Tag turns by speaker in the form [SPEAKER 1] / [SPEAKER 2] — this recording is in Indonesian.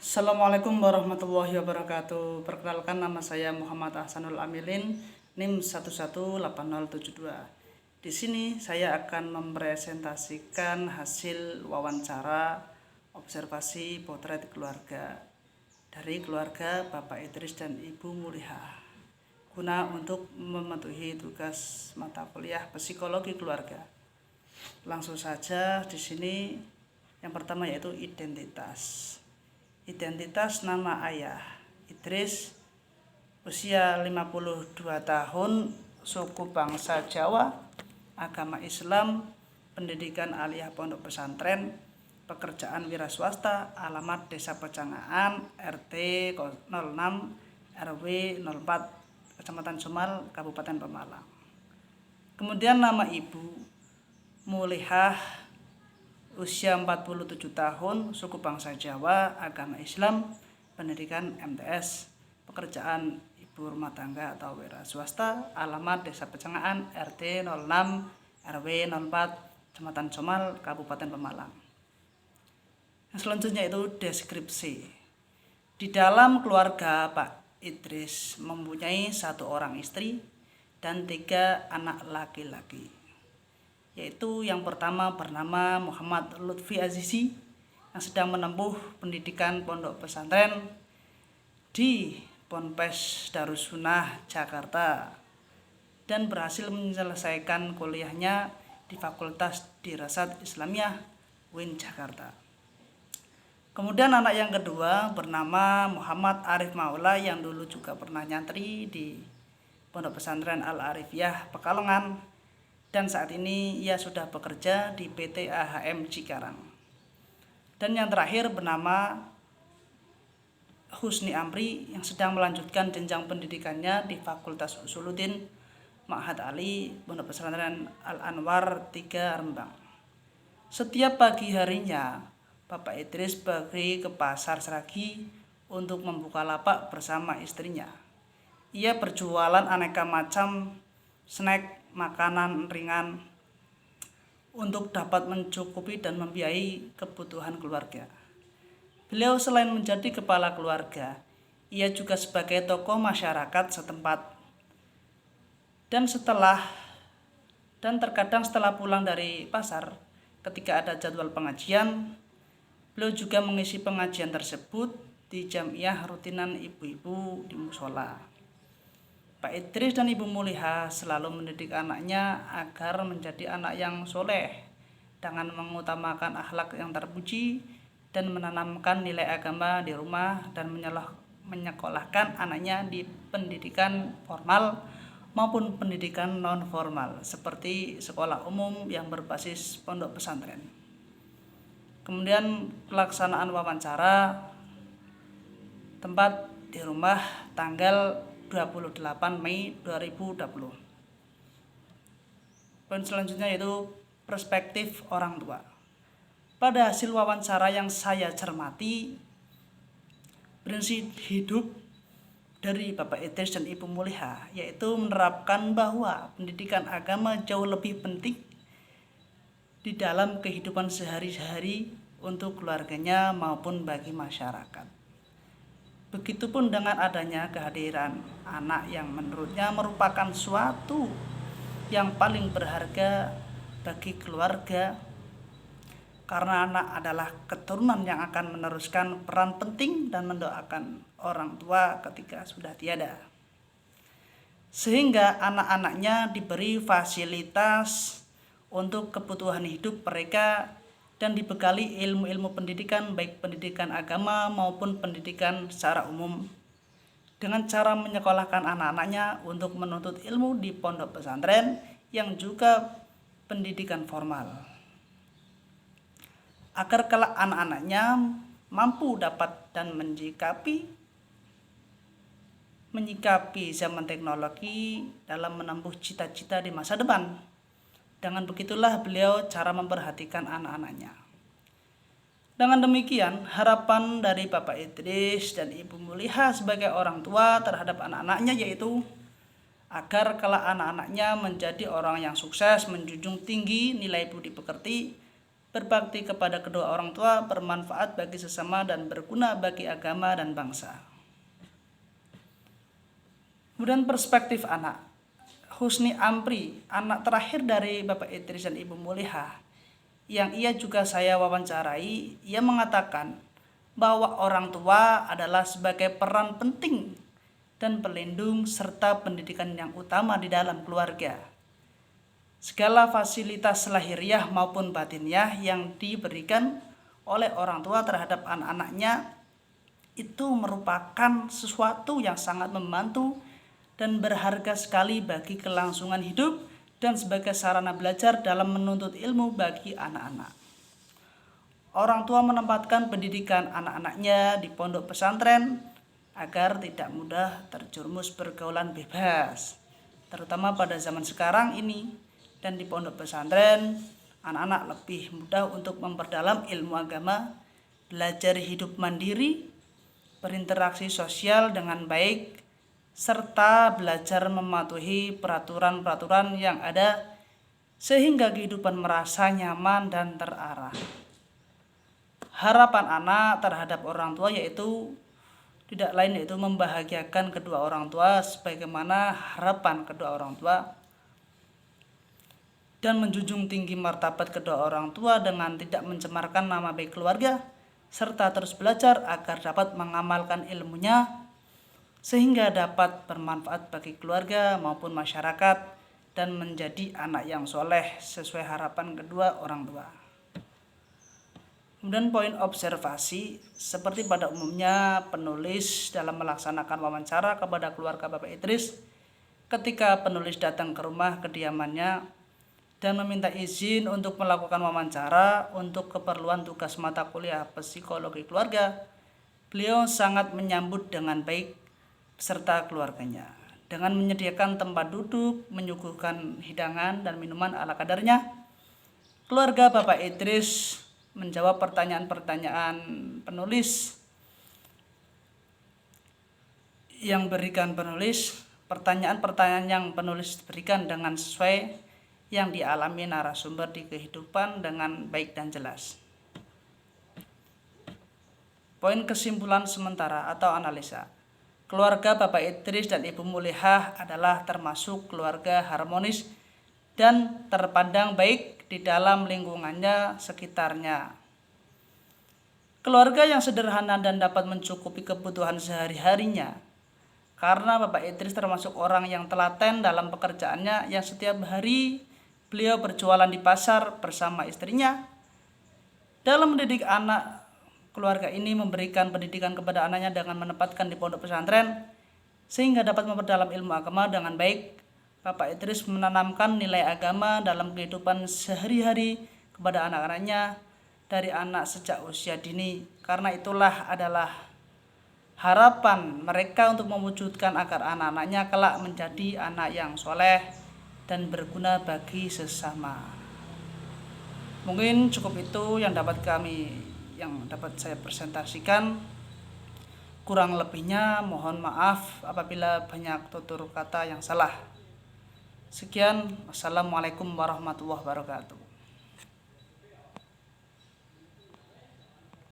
[SPEAKER 1] Assalamualaikum warahmatullahi wabarakatuh. Perkenalkan, nama saya Muhammad Ahsanul Amilin, NIM 118072. Di sini saya akan mempresentasikan hasil wawancara observasi potret keluarga dari keluarga Bapak Idris dan Ibu Muliha guna untuk memenuhi tugas mata kuliah psikologi keluarga. Langsung saja di sini yang pertama yaitu identitas. Identitas nama ayah Idris, usia 52 tahun, suku bangsa Jawa, agama Islam, pendidikan aliyah pondok pesantren, pekerjaan wira swasta, alamat Desa Pecangaan, RT 06, RW 04, Kecamatan Sumal, Kabupaten Pemalang. Kemudian nama ibu Mulihah, usia 47 tahun, suku bangsa Jawa, agama Islam, pendidikan MTS, pekerjaan ibu rumah tangga atau wira swasta, alamat Desa Pecangaan, RT 06, RW 04, Kecamatan Somal, Kabupaten Pemalang. Yang selanjutnya itu deskripsi. Di dalam keluarga Pak Idris mempunyai 1 orang istri dan 3 anak laki-laki, yaitu yang pertama bernama Muhammad Lutfi Azizi yang sedang menempuh pendidikan pondok pesantren di Ponpes Darussunnah Jakarta dan berhasil menyelesaikan kuliahnya di Fakultas Dirasat Islamiyah UIN Jakarta. Kemudian anak yang kedua bernama Muhammad Arif Maula yang dulu juga pernah nyantri di Pondok Pesantren Al-Arifiyah Pekalongan, dan saat ini ia sudah bekerja di PT AHM Cikarang. Dan yang terakhir bernama Husni Amri yang sedang melanjutkan jenjang pendidikannya di Fakultas Usuluddin Ma'had Ali Pondok Pesantren Al-Anwar 3 Rembang. Setiap pagi harinya Bapak Idris pergi ke pasar Seragi untuk membuka lapak bersama istrinya. Ia berjualan aneka macam snack, makanan ringan untuk dapat mencukupi dan membiayai kebutuhan keluarga. Beliau selain menjadi kepala keluarga, ia juga sebagai tokoh masyarakat setempat. Dan terkadang setelah pulang dari pasar, ketika ada jadwal pengajian, beliau juga mengisi pengajian tersebut di jamiah rutinan ibu-ibu di musola. Pak Idris dan Ibu Muliha selalu mendidik anaknya agar menjadi anak yang soleh dengan mengutamakan akhlak yang terpuji dan menanamkan nilai agama di rumah dan menyekolahkan anaknya di pendidikan formal maupun pendidikan non formal seperti sekolah umum yang berbasis pondok pesantren. Kemudian pelaksanaan wawancara tempat di rumah tanggal 28 Mei 2020. Poin selanjutnya yaitu perspektif orang tua. Pada hasil wawancara yang saya cermati, prinsip hidup dari Bapak Idris dan Ibu Muliha yaitu menerapkan bahwa pendidikan agama jauh lebih penting di dalam kehidupan sehari-hari untuk keluarganya maupun bagi masyarakat. Begitupun dengan adanya kehadiran anak yang menurutnya merupakan suatu yang paling berharga bagi keluarga, karena anak adalah keturunan yang akan meneruskan peran penting dan mendoakan orang tua ketika sudah tiada. Sehingga anak-anaknya diberi fasilitas untuk kebutuhan hidup mereka dan dibekali ilmu-ilmu pendidikan, baik pendidikan agama maupun pendidikan secara umum, dengan cara menyekolahkan anak-anaknya untuk menuntut ilmu di pondok pesantren yang juga pendidikan formal, agar kelak anak-anaknya mampu dapat dan menyikapi zaman teknologi dalam menempuh cita-cita di masa depan. Dengan begitulah beliau cara memperhatikan anak-anaknya. Dengan demikian, harapan dari Bapak Idris dan Ibu Muliha sebagai orang tua terhadap anak-anaknya yaitu agar kelak anak-anaknya menjadi orang yang sukses, menjunjung tinggi nilai budi pekerti, berbakti kepada kedua orang tua, bermanfaat bagi sesama dan berguna bagi agama dan bangsa. Kemudian perspektif anak. Husni Ampri, anak terakhir dari Bapak Idris dan Ibu Mulihah, yang ia juga saya wawancarai, ia mengatakan bahwa orang tua adalah sebagai peran penting dan pelindung serta pendidikan yang utama di dalam keluarga. Segala fasilitas lahiriah maupun batiniah yang diberikan oleh orang tua terhadap anak-anaknya itu merupakan sesuatu yang sangat membantu dan berharga sekali bagi kelangsungan hidup dan sebagai sarana belajar dalam menuntut ilmu bagi anak-anak. Orang tua menempatkan pendidikan anak-anaknya di pondok pesantren agar tidak mudah terjerumus pergaulan bebas, terutama pada zaman sekarang ini. Dan di pondok pesantren, anak-anak lebih mudah untuk memperdalam ilmu agama, belajar hidup mandiri, berinteraksi sosial dengan baik, serta belajar mematuhi peraturan-peraturan yang ada sehingga kehidupan merasa nyaman dan terarah. Harapan anak terhadap orang tua tidak lain yaitu membahagiakan kedua orang tua sebagaimana harapan kedua orang tua dan menjunjung tinggi martabat kedua orang tua dengan tidak mencemarkan nama baik keluarga serta terus belajar agar dapat mengamalkan ilmunya sehingga dapat bermanfaat bagi keluarga maupun masyarakat dan menjadi anak yang soleh sesuai harapan kedua orang tua. Kemudian poin observasi, seperti pada umumnya penulis dalam melaksanakan wawancara kepada keluarga Bapak Idris, ketika penulis datang ke rumah kediamannya dan meminta izin untuk melakukan wawancara untuk keperluan tugas mata kuliah psikologi keluarga, beliau sangat menyambut dengan baik beserta keluarganya dengan menyediakan tempat duduk, menyuguhkan hidangan dan minuman ala kadarnya. Keluarga Bapak Idris menjawab pertanyaan-pertanyaan penulis yang berikan pertanyaan-pertanyaan yang penulis berikan dengan sesuai yang dialami narasumber di kehidupan dengan baik dan jelas. Poin kesimpulan sementara atau analisa. Keluarga Bapak Idris dan Ibu Mulihah adalah termasuk keluarga harmonis dan terpandang baik di dalam lingkungannya sekitarnya. Keluarga yang sederhana dan dapat mencukupi kebutuhan sehari-harinya. Karena Bapak Idris termasuk orang yang telaten dalam pekerjaannya yang setiap hari beliau berjualan di pasar bersama istrinya. Dalam mendidik anak, keluarga ini memberikan pendidikan kepada anaknya dengan menempatkan di pondok pesantren sehingga dapat memperdalam ilmu agama dengan baik. Bapak Idris menanamkan nilai agama dalam kehidupan sehari-hari kepada anak-anaknya dari anak sejak usia dini. Karena itulah adalah harapan mereka untuk mewujudkan agar anak-anaknya kelak menjadi anak yang soleh dan berguna bagi sesama. Mungkin cukup itu yang dapat saya presentasikan. Kurang lebihnya mohon maaf apabila banyak tutur kata yang salah. Sekian, wassalamualaikum warahmatullahi wabarakatuh.